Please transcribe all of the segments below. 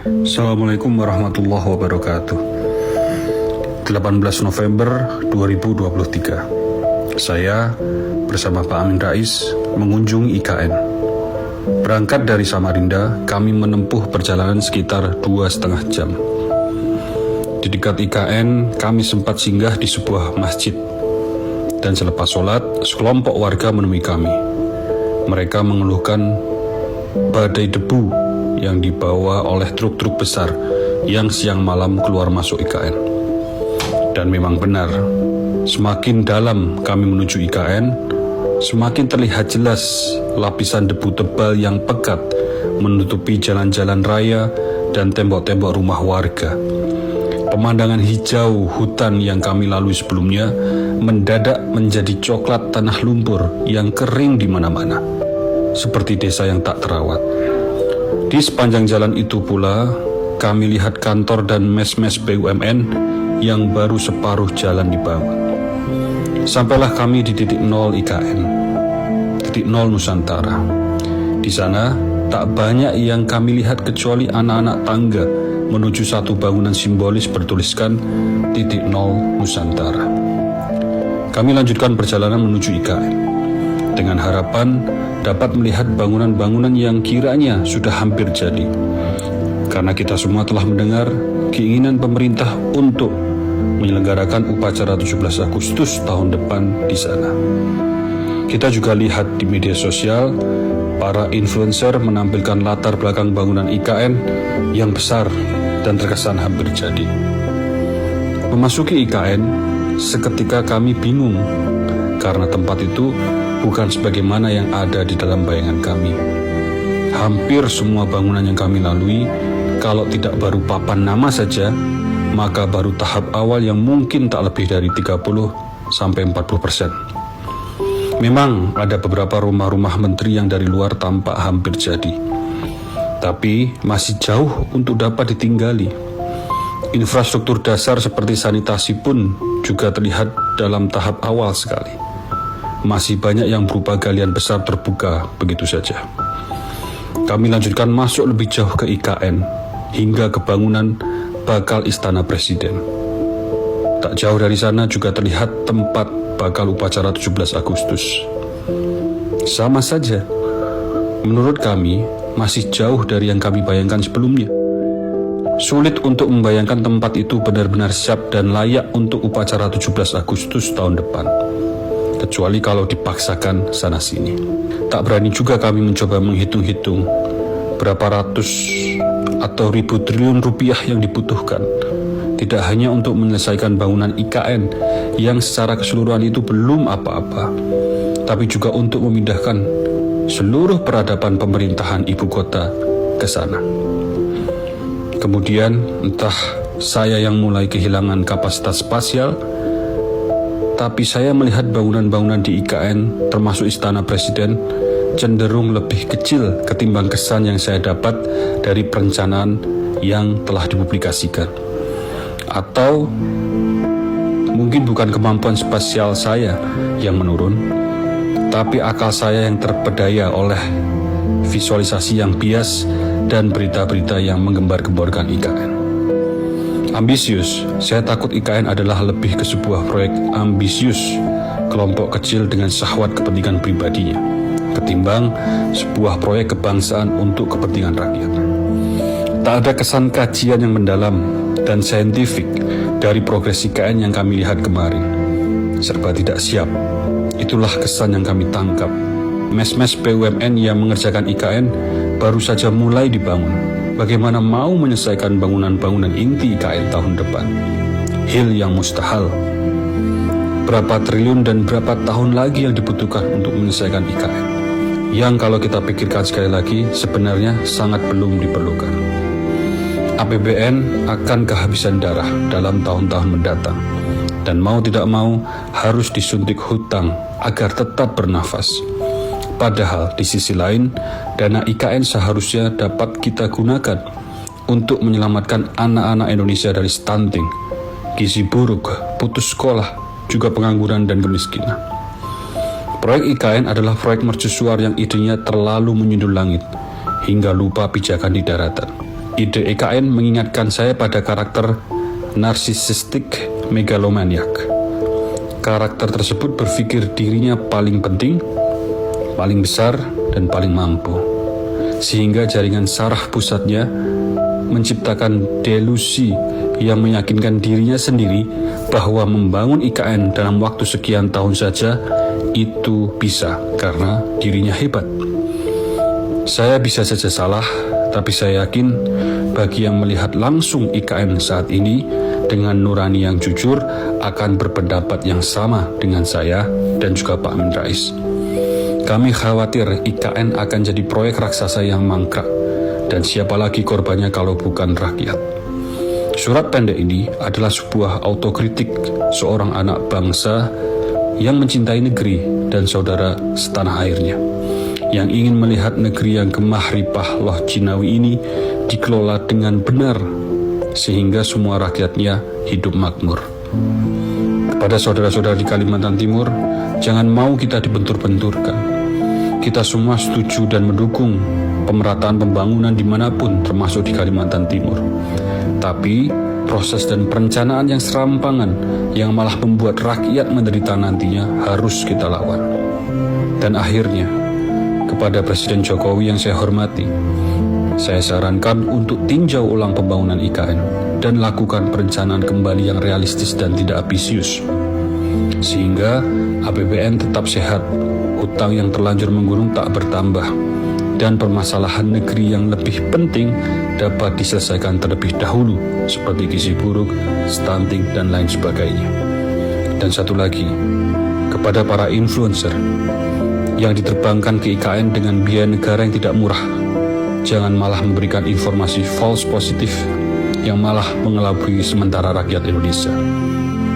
Assalamualaikum warahmatullahi wabarakatuh. 18 November 2023. Saya bersama Pak Amin Rais mengunjungi IKN. Berangkat dari Samarinda, kami menempuh perjalanan sekitar 2,5 jam. Di dekat IKN, kami sempat singgah di sebuah masjid. Dan selepas sholat, sekelompok warga menemui kami. Mereka mengeluhkan badai debu yang dibawa oleh truk-truk besar yang siang malam keluar masuk IKN. Dan memang benar, semakin dalam kami menuju IKN, semakin terlihat jelas lapisan debu tebal yang pekat menutupi jalan-jalan raya dan tembok-tembok rumah warga. Pemandangan hijau hutan yang kami lalui sebelumnya mendadak menjadi coklat tanah lumpur yang kering di mana-mana, seperti desa yang tak terawat. Di sepanjang jalan itu pula, kami lihat kantor dan mes-mes BUMN yang baru separuh jalan dibangun. Sampailah kami di titik nol IKN, titik nol Nusantara. Di sana, tak banyak yang kami lihat kecuali anak-anak tangga menuju satu bangunan simbolis bertuliskan titik nol Nusantara. Kami lanjutkan perjalanan menuju IKN dengan harapan dapat melihat bangunan-bangunan yang kiranya sudah hampir jadi. Karena kita semua telah mendengar keinginan pemerintah untuk menyelenggarakan upacara 17 Agustus tahun depan di sana. Kita juga lihat di media sosial, para influencer menampilkan latar belakang bangunan IKN yang besar dan terkesan hampir jadi. Memasuki IKN, seketika kami bingung karena tempat itu bukan sebagaimana yang ada di dalam bayangan kami. Hampir semua bangunan yang kami lalui, kalau tidak baru papan nama saja, maka baru tahap awal yang mungkin tak lebih dari 30-40%. Memang ada beberapa rumah-rumah menteri yang dari luar tampak hampir jadi, tapi masih jauh untuk dapat ditinggali. Infrastruktur dasar seperti sanitasi pun juga terlihat dalam tahap awal sekali. Masih banyak yang berupa galian besar terbuka begitu saja. Kami lanjutkan masuk lebih jauh ke IKN hingga ke bangunan bakal Istana Presiden. Tak jauh dari sana juga terlihat tempat bakal upacara 17 Agustus. Sama saja, menurut kami masih jauh dari yang kami bayangkan sebelumnya. Sulit untuk membayangkan tempat itu benar-benar siap dan layak untuk upacara 17 Agustus tahun depan, kecuali kalau dipaksakan sana-sini. Tak berani juga kami mencoba menghitung-hitung berapa ratus atau ribu triliun rupiah yang dibutuhkan, tidak hanya untuk menyelesaikan bangunan IKN yang secara keseluruhan itu belum apa-apa, tapi juga untuk memindahkan seluruh peradaban pemerintahan ibu kota ke sana. Kemudian entah saya yang mulai kehilangan kapasitas spasial, tapi saya melihat bangunan-bangunan di IKN, termasuk Istana Presiden, cenderung lebih kecil ketimbang kesan yang saya dapat dari perencanaan yang telah dipublikasikan. Atau mungkin bukan kemampuan spasial saya yang menurun, tapi akal saya yang terpedaya oleh visualisasi yang bias dan berita-berita yang menggembar-gemborkan IKN. Ambisius, saya takut IKN adalah lebih ke sebuah proyek ambisius kelompok kecil dengan syahwat kepentingan pribadinya, ketimbang sebuah proyek kebangsaan untuk kepentingan rakyat. Tak ada kesan kajian yang mendalam dan saintifik dari progres IKN yang kami lihat kemarin. Serba tidak siap, itulah kesan yang kami tangkap. Mes-mes BUMN yang mengerjakan IKN baru saja mulai dibangun. Bagaimana mau menyelesaikan bangunan-bangunan inti IKN tahun depan? Hil yang mustahil. Berapa triliun dan berapa tahun lagi yang dibutuhkan untuk menyelesaikan IKN? Yang kalau kita pikirkan sekali lagi, sebenarnya sangat belum diperlukan. APBN akan kehabisan darah dalam tahun-tahun mendatang. Dan mau tidak mau harus disuntik hutang agar tetap bernafas. Padahal di sisi lain, dana IKN seharusnya dapat kita gunakan untuk menyelamatkan anak-anak Indonesia dari stunting, gizi buruk, putus sekolah, juga pengangguran dan kemiskinan. Proyek IKN adalah proyek mercusuar yang idenya terlalu menyundul langit, hingga lupa pijakan di daratan. ide IKN mengingatkan saya pada karakter narsisistik megalomaniak. Karakter tersebut berpikir dirinya paling penting, paling besar, dan paling mampu. Sehingga jaringan saraf pusatnya menciptakan delusi yang meyakinkan dirinya sendiri bahwa membangun IKN dalam waktu sekian tahun saja itu bisa karena dirinya hebat. Saya bisa saja salah, tapi saya yakin bagi yang melihat langsung IKN saat ini dengan nurani yang jujur akan berpendapat yang sama dengan saya dan juga Pak Amin Rais. Kami khawatir IKN akan jadi proyek raksasa yang mangkrak, dan siapa lagi korbannya kalau bukan rakyat. Surat pendek ini adalah sebuah autokritik seorang anak bangsa yang mencintai negeri dan saudara setanah airnya, yang ingin melihat negeri yang gemah ripah loh Jinawi ini dikelola dengan benar, sehingga semua rakyatnya hidup makmur. Kepada saudara-saudara di Kalimantan Timur, jangan mau kita dibentur-benturkan. Kita semua setuju dan mendukung pemerataan pembangunan dimanapun, termasuk di Kalimantan Timur. Tapi proses dan perencanaan yang serampangan yang malah membuat rakyat menderita nantinya harus kita lawan. Dan akhirnya, kepada Presiden Jokowi yang saya hormati, saya sarankan untuk tinjau ulang pembangunan IKN dan lakukan perencanaan kembali yang realistis dan tidak ambisius, sehingga APBN tetap sehat, hutang yang terlanjur menggunung tak bertambah, dan permasalahan negeri yang lebih penting dapat diselesaikan terlebih dahulu, seperti gizi buruk, stunting, dan lain sebagainya. Dan satu lagi, kepada para influencer yang diterbangkan ke IKN dengan biaya negara yang tidak murah, jangan malah memberikan informasi false positif yang malah mengelabui sementara rakyat Indonesia.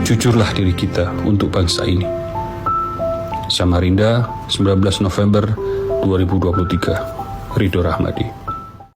Jujurlah diri kita untuk bangsa ini. Samarinda, 19 November 2023. Ridho Rahmadi.